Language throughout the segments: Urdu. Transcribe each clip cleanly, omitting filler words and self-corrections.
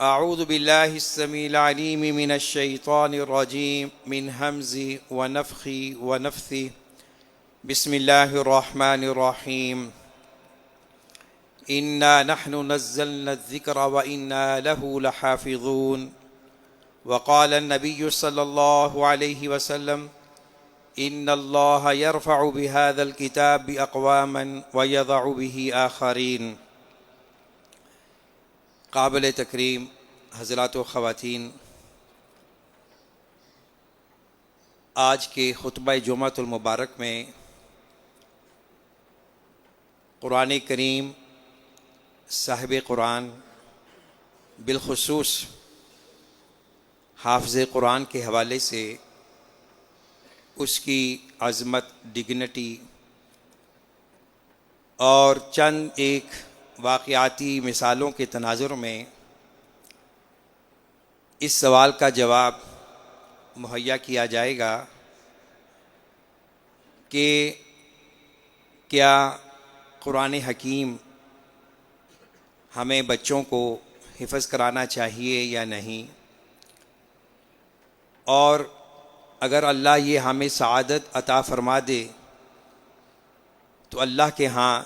اعوذ باللہ السمیع العلیم من الشیطان الرجیم من همزه ونفخه ونفثه بسم اللہ الرحمن الرحیم انا نحن نزلنا الذکر وانا له لحافظون وقال النبی صلی اللہ علیہ وسلم ان اللہ يرفع بهذا الكتاب اقواما ويضع به آخرین۔ قابل تکریم حضرات و خواتین، آج کے خطبہ جمعۃ المبارک میں قرآن کریم صاحب قرآن بالخصوص حافظ قرآن کے حوالے سے اس کی عظمت، ڈگنیٹی اور چند ایک واقعاتی مثالوں کے تناظر میں اس سوال کا جواب مہیا کیا جائے گا کہ کیا قرآن حکیم ہمیں بچوں کو حفظ کرانا چاہیے یا نہیں، اور اگر اللہ یہ ہمیں سعادت عطا فرما دے تو اللہ کے ہاں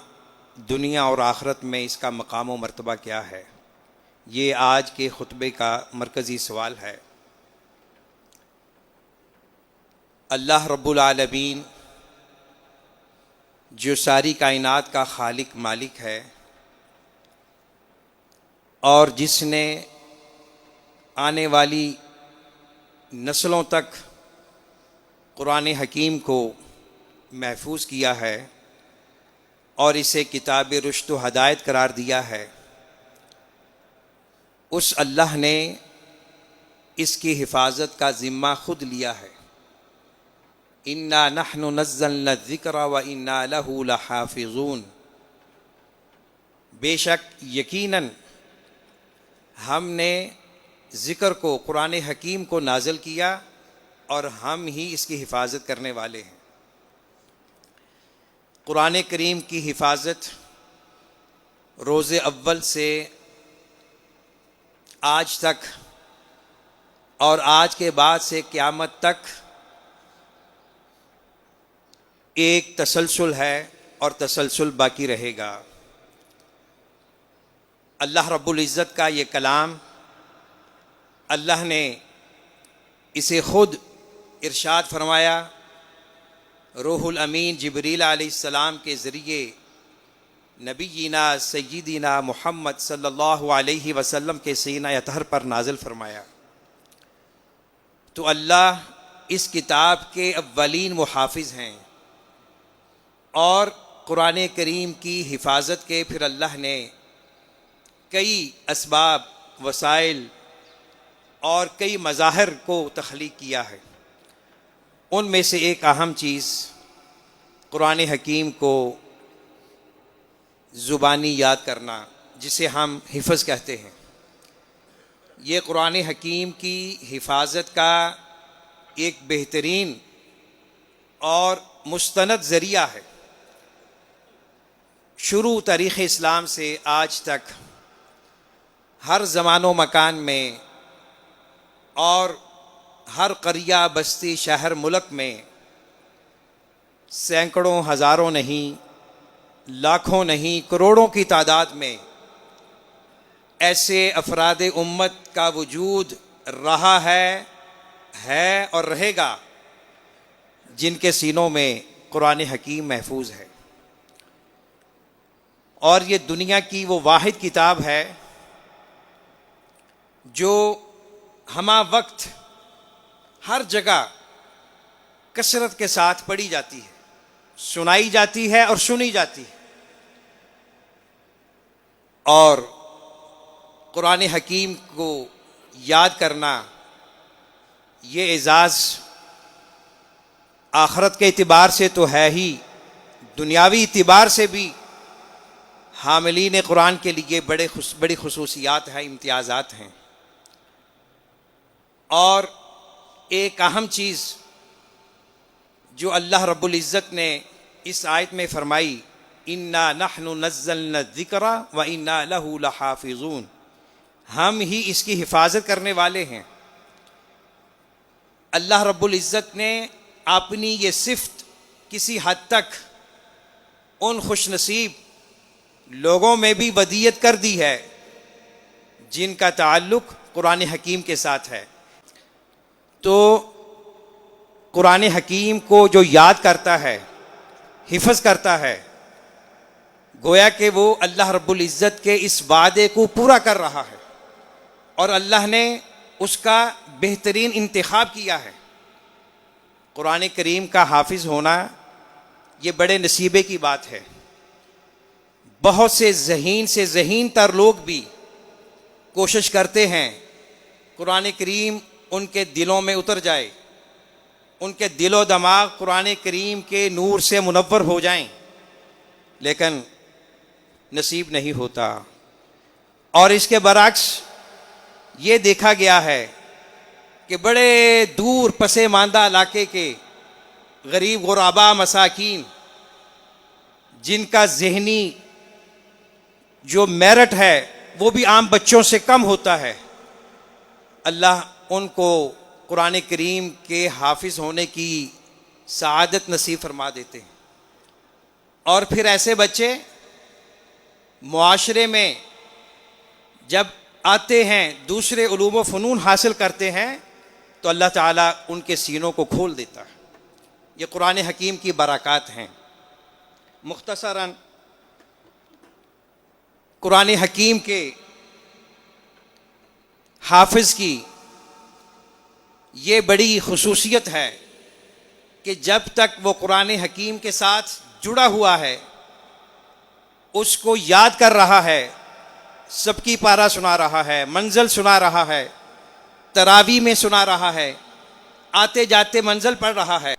دنیا اور آخرت میں اس کا مقام و مرتبہ کیا ہے۔ یہ آج کے خطبے کا مرکزی سوال ہے۔ اللہ رب العالمین جو ساری کائنات کا خالق مالک ہے اور جس نے آنے والی نسلوں تک قرآن حکیم کو محفوظ کیا ہے اور اسے کتاب رشد و ہدایت قرار دیا ہے، اس اللہ نے اس کی حفاظت کا ذمہ خود لیا ہے۔ انا نحن نزلنا الذکر وانا لہ لحافظون، بے شک یقیناً ہم نے ذکر کو، قرآن حکیم کو نازل کیا اور ہم ہی اس کی حفاظت کرنے والے ہیں۔ قرآن کریم کی حفاظت روز اول سے آج تک اور آج کے بعد سے قیامت تک ایک تسلسل ہے اور تسلسل باقی رہے گا۔ اللہ رب العزت کا یہ کلام، اللہ نے اسے خود ارشاد فرمایا، روح الامین جبریل علیہ السلام کے ذریعے نبینا سیدنا محمد صلی اللہ علیہ وسلم کے سینہ اطہر پر نازل فرمایا۔ تو اللہ اس کتاب کے اولین محافظ ہیں، اور قرآن کریم کی حفاظت کے پھر اللہ نے کئی اسباب، وسائل اور کئی مظاہر کو تخلیق کیا ہے۔ ان میں سے ایک اہم چیز قرآن حکیم کو زبانی یاد کرنا، جسے ہم حفظ کہتے ہیں۔ یہ قرآن حکیم کی حفاظت کا ایک بہترین اور مستند ذریعہ ہے۔ شروع تاریخ اسلام سے آج تک ہر زمان و مکان میں اور ہر قریہ، بستی، شہر، ملک میں سینکڑوں، ہزاروں نہیں، لاکھوں نہیں، کروڑوں کی تعداد میں ایسے افراد امت کا وجود رہا ہے اور رہے گا جن کے سینوں میں قرآن حکیم محفوظ ہے، اور یہ دنیا کی وہ واحد کتاب ہے جو ہمہ وقت ہر جگہ کثرت کے ساتھ پڑھی جاتی ہے، سنائی جاتی ہے اور سنی جاتی ہے۔ اور قرآن حکیم کو یاد کرنا، یہ اعزاز آخرت کے اعتبار سے تو ہے ہی، دنیاوی اعتبار سے بھی حاملین قرآن کے لیے بڑی خصوصیات ہیں، امتیازات ہیں۔ اور ایک اہم چیز جو اللہ رب العزت نے اس آیت میں فرمائی، انا نحن نزلنا الذکر وانا لہ لحافظون، ہم ہی اس کی حفاظت کرنے والے ہیں۔ اللہ رب العزت نے اپنی یہ صفت کسی حد تک ان خوش نصیب لوگوں میں بھی ودیت کر دی ہے جن کا تعلق قرآن حکیم کے ساتھ ہے۔ تو قرآن حکیم کو جو یاد کرتا ہے، حفظ کرتا ہے، گویا کہ وہ اللہ رب العزت کے اس وعدے کو پورا کر رہا ہے، اور اللہ نے اس کا بہترین انتخاب کیا ہے۔ قرآن کریم کا حافظ ہونا یہ بڑے نصیبے کی بات ہے۔ بہت سے ذہین تر لوگ بھی کوشش کرتے ہیں قرآن کریم ان کے دلوں میں اتر جائے، ان کے دل و دماغ قرآن کریم کے نور سے منور ہو جائیں، لیکن نصیب نہیں ہوتا۔ اور اس کے برعکس یہ دیکھا گیا ہے کہ بڑے دور پس ماندہ علاقے کے غریب غربا مساکین جن کا ذہنی جو میرٹ ہے وہ بھی عام بچوں سے کم ہوتا ہے، اللہ ان کو قرآن کریم کے حافظ ہونے کی سعادت نصیب فرما دیتے ہیں۔ اور پھر ایسے بچے معاشرے میں جب آتے ہیں، دوسرے علوم و فنون حاصل کرتے ہیں، تو اللہ تعالیٰ ان کے سینوں کو کھول دیتا ہے۔ یہ قرآن حکیم کی برکات ہیں۔ مختصراً قرآن حکیم کے حافظ کی یہ بڑی خصوصیت ہے کہ جب تک وہ قرآن حکیم کے ساتھ جڑا ہوا ہے، اس کو یاد کر رہا ہے، سب کی پارہ سنا رہا ہے، منزل سنا رہا ہے، تراویح میں سنا رہا ہے، آتے جاتے منزل پڑھ رہا ہے۔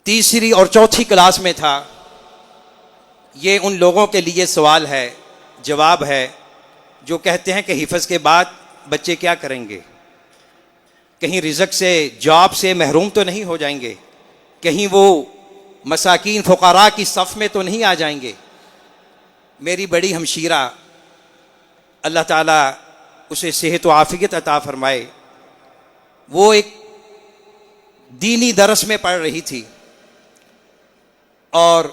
تیسری اور چوتھی کلاس میں تھا، یہ ان لوگوں کے لیے سوال ہے، جواب ہے، جو کہتے ہیں کہ حفظ کے بعد بچے کیا کریں گے؟ کہیں رزق سے، جاب سے محروم تو نہیں ہو جائیں گے؟ کہیں وہ مساکین فقراء کی صف میں تو نہیں آ جائیں گے؟ میری بڑی ہمشیرہ، اللہ تعالیٰ اسے صحت و عافیت عطا فرمائے، وہ ایک دینی درس میں پڑھ رہی تھی، اور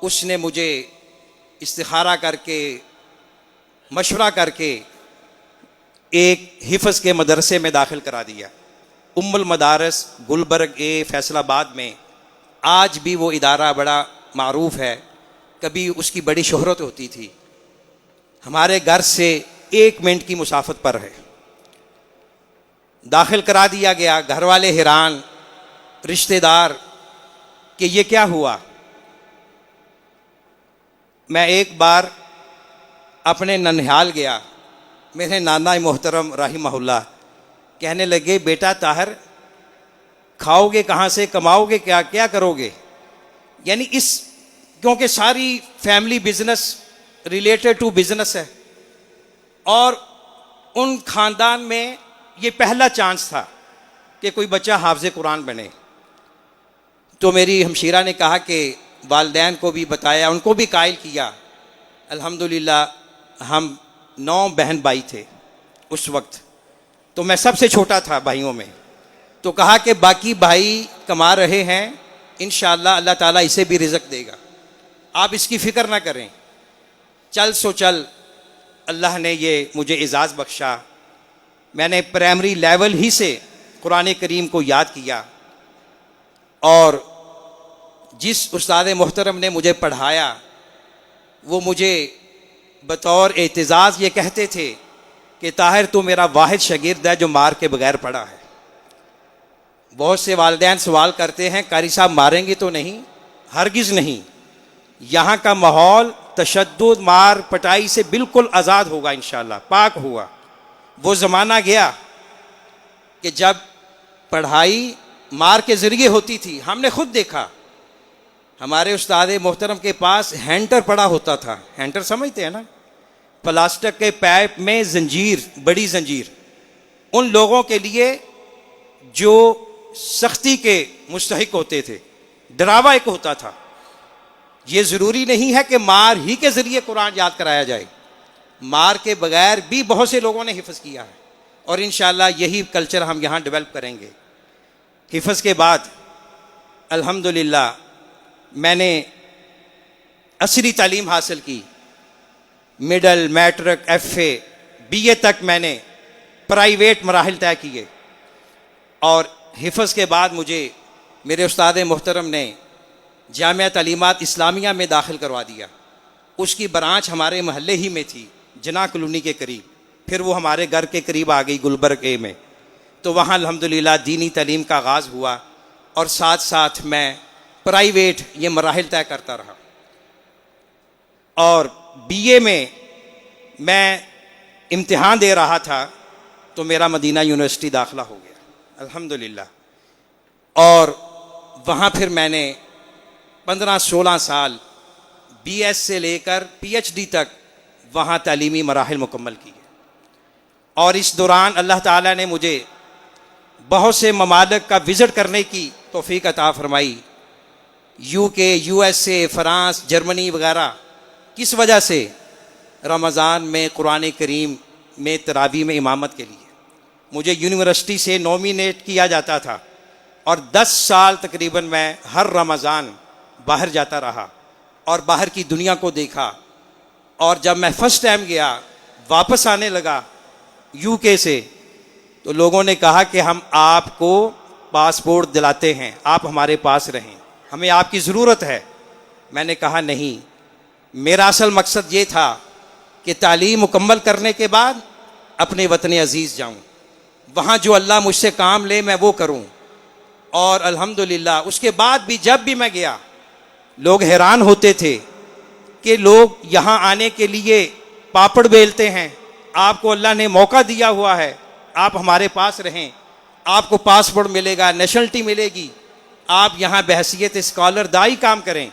اس نے مجھے استخارہ کر کے، مشورہ کر کے ایک حفظ کے مدرسے میں داخل کرا دیا، ام المدارس گلبرگ فیصل آباد میں۔ آج بھی وہ ادارہ بڑا معروف ہے، کبھی اس کی بڑی شہرت ہوتی تھی۔ ہمارے گھر سے 1 منٹ کی مسافت پر ہے۔ داخل کرا دیا گیا، گھر والے حیران، رشتہ دار کہ یہ کیا ہوا۔ میں ایک بار اپنے ننہال گیا، میرے نانا محترم رحمہ اللہ کہنے لگے، بیٹا طاہر، کھاؤ گے کہاں سے، کماؤ گے کیا، کیا کرو گے؟ یعنی کیونکہ ساری family business related to business ہے، اور ان خاندان میں یہ پہلا چانس تھا کہ کوئی بچہ حافظ قرآن بنے۔ تو میری ہمشیرہ نے کہا کہ والدین کو بھی بتایا، ان کو بھی قائل کیا۔ الحمدللہ ہم 9 بہن بھائی تھے اس وقت، تو میں سب سے چھوٹا تھا بھائیوں میں۔ تو کہا کہ باقی بھائی کما رہے ہیں، انشاءاللہ اللہ تعالیٰ اسے بھی رزق دے گا، آپ اس کی فکر نہ کریں۔ چل سو چل اللہ نے یہ مجھے اعزاز بخشا، میں نے پرائمری لیول ہی سے قرآن کریم کو یاد کیا، اور جس استاد محترم نے مجھے پڑھایا وہ مجھے بطور اعتزاز یہ کہتے تھے کہ طاہر تو میرا واحد شاگرد ہے جو مار کے بغیر پڑھا ہے۔ بہت سے والدین سوال کرتے ہیں، قاری صاحب ماریں گے تو نہیں؟ ہرگز نہیں، یہاں کا ماحول تشدد، مار پٹائی سے بالکل آزاد ہوگا انشاءاللہ، پاک ہوا۔ وہ زمانہ گیا کہ جب پڑھائی مار کے ذریعے ہوتی تھی۔ ہم نے خود دیکھا، ہمارے استاد محترم کے پاس ہینٹر پڑا ہوتا تھا، ہینٹر سمجھتے ہیں نا، پلاسٹک کے پائپ میں زنجیر، بڑی زنجیر، ان لوگوں کے لیے جو سختی کے مستحق ہوتے تھے، ڈراوا ایک ہوتا تھا۔ یہ ضروری نہیں ہے کہ مار ہی کے ذریعے قرآن یاد کرایا جائے، مار کے بغیر بھی بہت سے لوگوں نے حفظ کیا ہے، اور انشاءاللہ یہی کلچر ہم یہاں ڈیولپ کریں گے۔ حفظ کے بعد الحمدللہ میں نے عصری تعلیم حاصل کی، middle, matric, F A, B A تک میں نے پرائیویٹ مراحل طے کیے، اور حفظ کے بعد مجھے میرے استاد محترم نے جامعہ تعلیمات اسلامیہ میں داخل کروا دیا۔ اس کی برانچ ہمارے محلے ہی میں تھی، جناح کالونی کے قریب، پھر وہ ہمارے گھر کے قریب آ گئی گلبرگ اے میں، تو وہاں الحمدللہ دینی تعلیم کا آغاز ہوا، اور ساتھ ساتھ میں پرائیویٹ یہ مراحل طے کرتا رہا۔ اور بی اے میں امتحان دے رہا تھا تو میرا مدینہ یونیورسٹی داخلہ ہو گیا الحمدللہ، اور وہاں پھر میں نے 15-16 سال بی ایس سے لے کر پی ایچ ڈی تک وہاں تعلیمی مراحل مکمل کیے، اور اس دوران اللہ تعالیٰ نے مجھے بہت سے ممالک کا وزٹ کرنے کی توفیق عطا فرمائی، یو کے، U S A, France, Germany وغیرہ۔ کس وجہ سے؟ رمضان میں قرآن کریم میں تراویح میں امامت کے لیے مجھے یونیورسٹی سے نومینیٹ کیا جاتا تھا، اور 10 سال تقریباً میں ہر رمضان باہر جاتا رہا اور باہر کی دنیا کو دیکھا۔ اور جب میں فرسٹ ٹائم گیا، واپس آنے لگا یو کے سے، تو لوگوں نے کہا کہ ہم آپ کو پاسپورٹ دلاتے ہیں، آپ ہمارے پاس رہیں، ہمیں آپ کی ضرورت ہے۔ میں نے کہا نہیں، میرا اصل مقصد یہ تھا کہ تعلیم مکمل کرنے کے بعد اپنے وطن عزیز جاؤں، وہاں جو اللہ مجھ سے کام لے میں وہ کروں۔ اور الحمدللہ اس کے بعد بھی جب بھی میں گیا، لوگ حیران ہوتے تھے کہ لوگ یہاں آنے کے لیے پاپڑ بیلتے ہیں، آپ کو اللہ نے موقع دیا ہوا ہے، آپ ہمارے پاس رہیں، آپ کو پاسپورٹ ملے گا، نیشنلٹی ملے گی، آپ یہاں بحیثیت اسکالر دائی کام کریں۔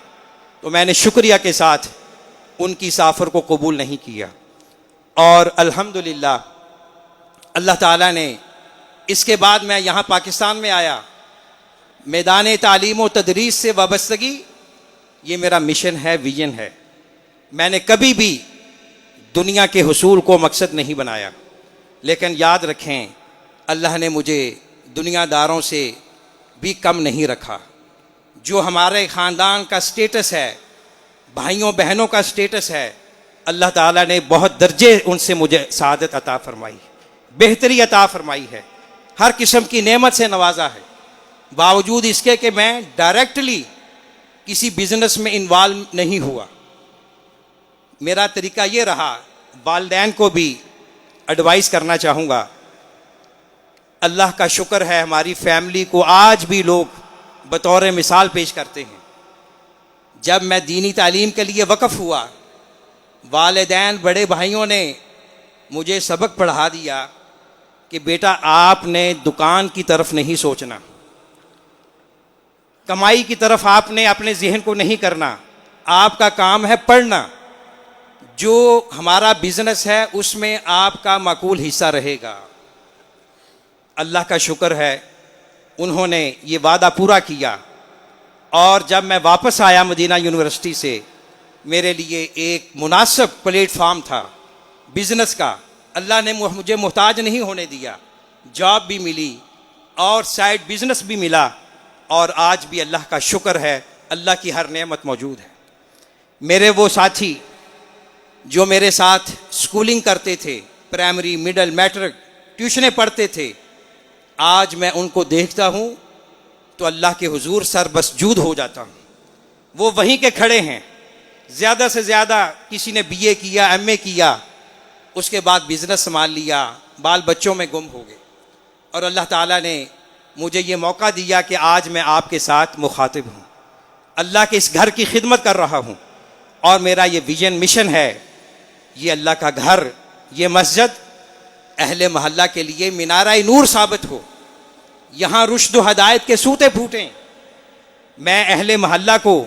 تو میں نے شکریہ کے ساتھ ان کی اس آفر کو قبول نہیں کیا، اور الحمدللہ اللہ تعالیٰ نے اس کے بعد میں یہاں پاکستان میں آیا۔ میدان تعلیم و تدریس سے وابستگی یہ میرا مشن ہے، ویژن ہے۔ میں نے کبھی بھی دنیا کے حصول کو مقصد نہیں بنایا، لیکن یاد رکھیں اللہ نے مجھے دنیا داروں سے بھی کم نہیں رکھا۔ جو ہمارے خاندان کا سٹیٹس ہے، بھائیوں بہنوں کا سٹیٹس ہے، اللہ تعالیٰ نے بہت درجے ان سے مجھے سعادت عطا فرمائی، بہتری عطا فرمائی ہے، ہر قسم کی نعمت سے نوازا ہے، باوجود اس کے کہ میں ڈائریکٹلی کسی بزنس میں انوالو نہیں ہوا۔ میرا طریقہ یہ رہا، والدین کو بھی ایڈوائز کرنا چاہوں گا، اللہ کا شکر ہے ہماری فیملی کو آج بھی لوگ بطور مثال پیش کرتے ہیں۔ جب میں دینی تعلیم کے لیے وقف ہوا، والدین بڑے بھائیوں نے مجھے سبق پڑھا دیا کہ بیٹا آپ نے دکان کی طرف نہیں سوچنا، کمائی کی طرف آپ نے اپنے ذہن کو نہیں کرنا، آپ کا کام ہے پڑھنا، جو ہمارا بزنس ہے اس میں آپ کا معقول حصہ رہے گا۔ اللہ کا شکر ہے انہوں نے یہ وعدہ پورا کیا، اور جب میں واپس آیا مدینہ یونیورسٹی سے، میرے لیے ایک مناسب پلیٹ فارم تھا بزنس کا۔ اللہ نے مجھے محتاج نہیں ہونے دیا، جاب بھی ملی اور سائڈ بزنس بھی ملا، اور آج بھی اللہ کا شکر ہے اللہ کی ہر نعمت موجود ہے۔ میرے وہ ساتھی جو میرے ساتھ سکولنگ کرتے تھے، پرائمری، مڈل، میٹرک، ٹیوشنیں پڑھتے تھے، آج میں ان کو دیکھتا ہوں تو اللہ کے حضور سر مسجود ہو جاتا ہوں۔ وہ وہیں کے کھڑے ہیں، زیادہ سے زیادہ کسی نے بی اے کیا، ایم اے کیا، اس کے بعد بزنس سنبھال لیا، بال بچوں میں گم ہو گئے، اور اللہ تعالیٰ نے مجھے یہ موقع دیا کہ آج میں آپ کے ساتھ مخاطب ہوں، اللہ کے اس گھر کی خدمت کر رہا ہوں، اور میرا یہ ویژن مشن ہے، یہ اللہ کا گھر، یہ مسجد اہل محلہ کے لیے مینارہ نور ثابت ہو، یہاں رشد و ہدایت کے سوتے پھوٹیں۔ میں اہل محلہ کو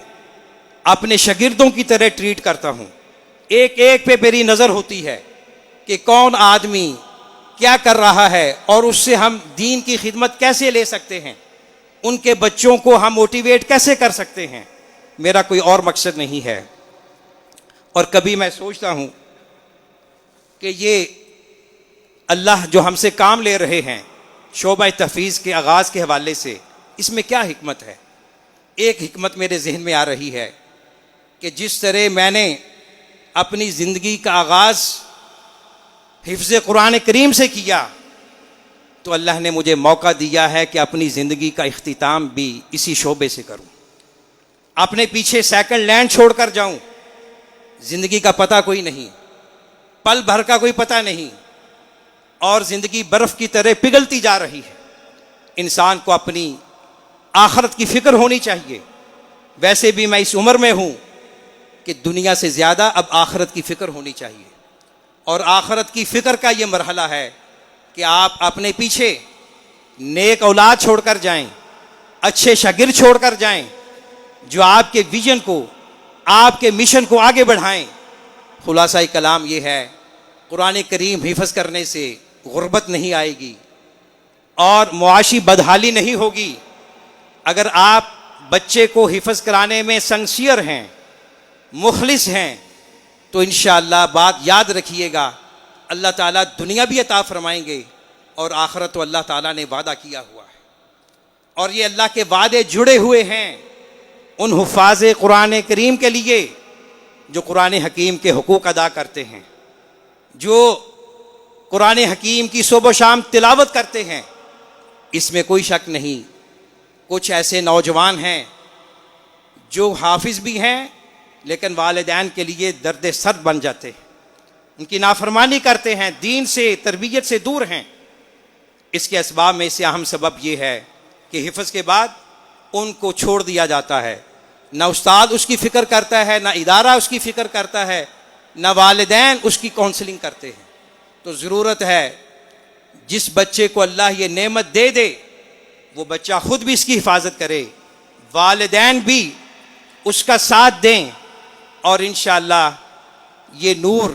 اپنے شاگردوں کی طرح ٹریٹ کرتا ہوں، ایک ایک پہ میری نظر ہوتی ہے کہ کون آدمی کیا کر رہا ہے اور اس سے ہم دین کی خدمت کیسے لے سکتے ہیں، ان کے بچوں کو ہم موٹیویٹ کیسے کر سکتے ہیں۔ میرا کوئی اور مقصد نہیں ہے۔ اور کبھی میں سوچتا ہوں کہ یہ اللہ جو ہم سے کام لے رہے ہیں شعبہ تحفیظ کے آغاز کے حوالے سے، اس میں کیا حکمت ہے؟ ایک حکمت میرے ذہن میں آ رہی ہے کہ جس طرح میں نے اپنی زندگی کا آغاز حفظ قرآن کریم سے کیا، تو اللہ نے مجھے موقع دیا ہے کہ اپنی زندگی کا اختتام بھی اسی شعبے سے کروں، اپنے پیچھے سیکنڈ لینڈ چھوڑ کر جاؤں۔ زندگی کا پتہ کوئی نہیں، پل بھر کا کوئی پتہ نہیں، اور زندگی برف کی طرح پگھلتی جا رہی ہے۔ انسان کو اپنی آخرت کی فکر ہونی چاہیے۔ ویسے بھی میں اس عمر میں ہوں کہ دنیا سے زیادہ اب آخرت کی فکر ہونی چاہیے، اور آخرت کی فکر کا یہ مرحلہ ہے کہ آپ اپنے پیچھے نیک اولاد چھوڑ کر جائیں، اچھے شاگرد چھوڑ کر جائیں، جو آپ کے ویژن کو، آپ کے مشن کو آگے بڑھائیں۔ خلاصہ کلام یہ ہے، قرآن کریم حفظ کرنے سے غربت نہیں آئے گی اور معاشی بدحالی نہیں ہوگی۔ اگر آپ بچے کو حفظ کرانے میں سنسیئر ہیں، مخلص ہیں، تو انشاءاللہ بات یاد رکھیے گا، اللہ تعالیٰ دنیا بھی عطا فرمائیں گے، اور آخرت تو اللہ تعالیٰ نے وعدہ کیا ہوا ہے، اور یہ اللہ کے وعدے جڑے ہوئے ہیں ان حفاظ قرآن کریم کے لیے جو قرآن حکیم کے حقوق ادا کرتے ہیں، جو قرآن حکیم کی صبح و شام تلاوت کرتے ہیں۔ اس میں کوئی شک نہیں، کچھ ایسے نوجوان ہیں جو حافظ بھی ہیں لیکن والدین کے لیے درد سر بن جاتے ہیں، ان کی نافرمانی کرتے ہیں، دین سے، تربیت سے دور ہیں۔ اس کے اسباب میں سے اہم سبب یہ ہے کہ حفظ کے بعد ان کو چھوڑ دیا جاتا ہے، نہ استاد اس کی فکر کرتا ہے، نہ ادارہ اس کی فکر کرتا ہے، نہ والدین اس کی کونسلنگ کرتے ہیں۔ تو ضرورت ہے جس بچے کو اللہ یہ نعمت دے دے وہ بچہ خود بھی اس کی حفاظت کرے، والدین بھی اس کا ساتھ دیں، اور انشاءاللہ یہ نور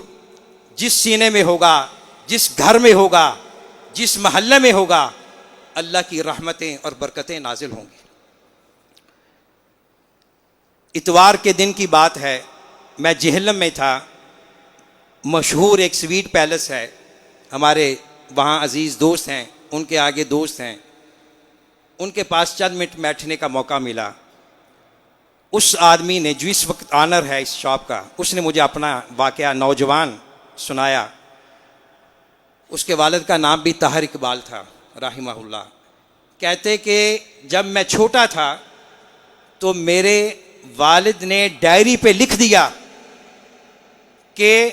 جس سینے میں ہوگا، جس گھر میں ہوگا، جس محلے میں ہوگا، اللہ کی رحمتیں اور برکتیں نازل ہوں گی۔ اتوار کے دن کی بات ہے، میں جہلم میں تھا، مشہور ایک سویٹ پیلس ہے، ہمارے وہاں عزیز دوست ہیں، ان کے آگے دوست ہیں، ان کے پاس چند منٹ بیٹھنے کا موقع ملا۔ اس آدمی نے جو اس وقت آنر ہے اس شاپ کا، اس نے مجھے اپنا واقعہ نوجوان سنایا۔ اس کے والد کا نام بھی طاہر اقبال تھا رحمہ اللہ۔ کہتے کہ جب میں چھوٹا تھا تو میرے والد نے ڈائری پہ لکھ دیا کہ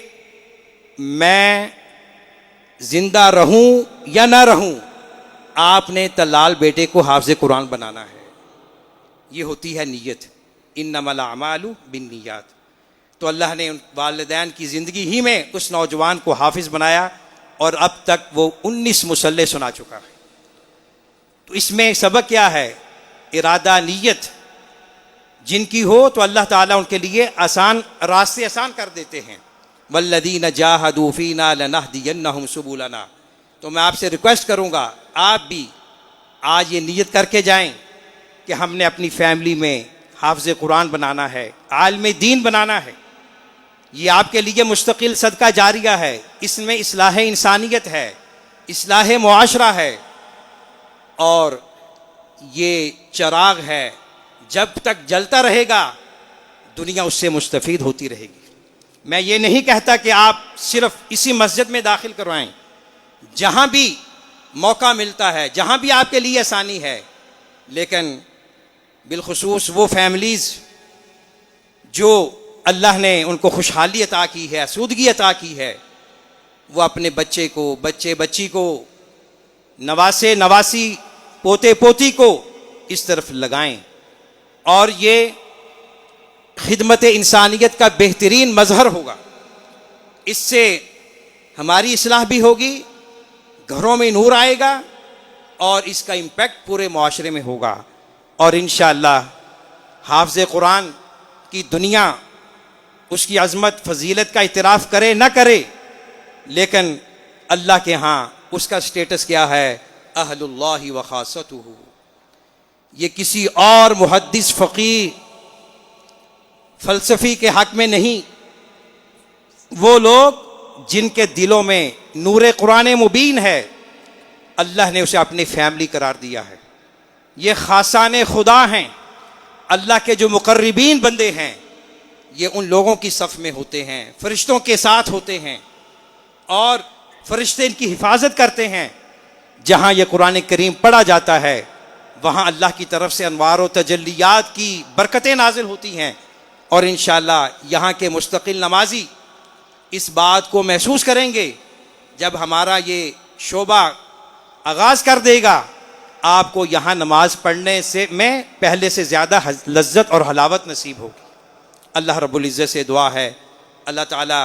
میں زندہ رہوں یا نہ رہوں، آپ نے طلال بیٹے کو حافظ قرآن بنانا ہے۔ یہ ہوتی ہے نیت، انما الاعمال بالنیات۔ تو اللہ نے ان والدین کی زندگی ہی میں اس نوجوان کو حافظ بنایا، اور اب تک وہ 19 مصلح سنا چکا ہے۔ تو اس میں سبق کیا ہے؟ ارادہ، نیت جن کی ہو تو اللہ تعالیٰ ان کے لیے آسان راستے آسان کر دیتے ہیں۔ والذین جاہدوا فینا لنہدینہم سبلنا۔ تو میں آپ سے ریکویسٹ کروں گا، آپ بھی آج یہ نیت کر کے جائیں کہ ہم نے اپنی فیملی میں حافظ قرآن بنانا ہے، عالم دین بنانا ہے۔ یہ آپ کے لیے مستقل صدقہ جاریہ ہے، اس میں اصلاح انسانیت ہے، اصلاح معاشرہ ہے، اور یہ چراغ ہے، جب تک جلتا رہے گا دنیا اس سے مستفید ہوتی رہے گی۔ میں یہ نہیں کہتا کہ آپ صرف اسی مسجد میں داخل کروائیں، جہاں بھی موقع ملتا ہے، جہاں بھی آپ کے لیے آسانی ہے، لیکن بالخصوص وہ فیملیز جو اللہ نے ان کو خوشحالی عطا کی ہے، آسودگی عطا کی ہے، وہ اپنے بچے کو، بچے بچی کو، نواسے نواسی، پوتے پوتی کو اس طرف لگائیں، اور یہ خدمت انسانیت کا بہترین مظہر ہوگا۔ اس سے ہماری اصلاح بھی ہوگی، گھروں میں نور آئے گا، اور اس کا امپیکٹ پورے معاشرے میں ہوگا، اور انشاءاللہ حافظ قرآن کی دنیا اس کی عظمت فضیلت کا اعتراف کرے نہ کرے، لیکن اللہ کے ہاں اس کا سٹیٹس کیا ہے؟ اہل اللہ و خاصتہ۔ یہ کسی اور محدث، فقیہ، فلسفی کے حق میں نہیں، وہ لوگ جن کے دلوں میں نور قرآن مبین ہے، اللہ نے اسے اپنی فیملی قرار دیا ہے۔ یہ خاصان خدا ہیں، اللہ کے جو مقربین بندے ہیں، یہ ان لوگوں کی صف میں ہوتے ہیں، فرشتوں کے ساتھ ہوتے ہیں، اور فرشتے ان کی حفاظت کرتے ہیں۔ جہاں یہ قرآن کریم پڑھا جاتا ہے وہاں اللہ کی طرف سے انوار و تجلیات کی برکتیں نازل ہوتی ہیں، اور انشاءاللہ یہاں کے مستقل نمازی اس بات کو محسوس کریں گے جب ہمارا یہ شعبہ آغاز کر دے گا، آپ کو یہاں نماز پڑھنے سے میں پہلے سے زیادہ لذت اور حلاوت نصیب ہوگی۔ اللہ رب العزت سے دعا ہے اللہ تعالی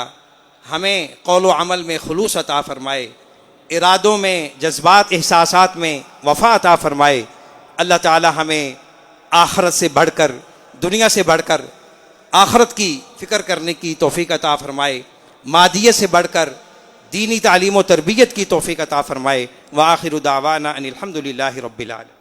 ہمیں قول و عمل میں خلوص عطا فرمائے، ارادوں میں، جذبات، احساسات میں وفا عطا فرمائے۔ اللہ تعالی ہمیں آخرت سے بڑھ کر، دنیا سے بڑھ کر آخرت کی فکر کرنے کی توفیق عطا فرمائے، مادیت سے بڑھ کر دینی تعلیم و تربیت کی توفیق عطا فرمائے۔ وآخر دعوانا ان الحمد للہ رب العالمین۔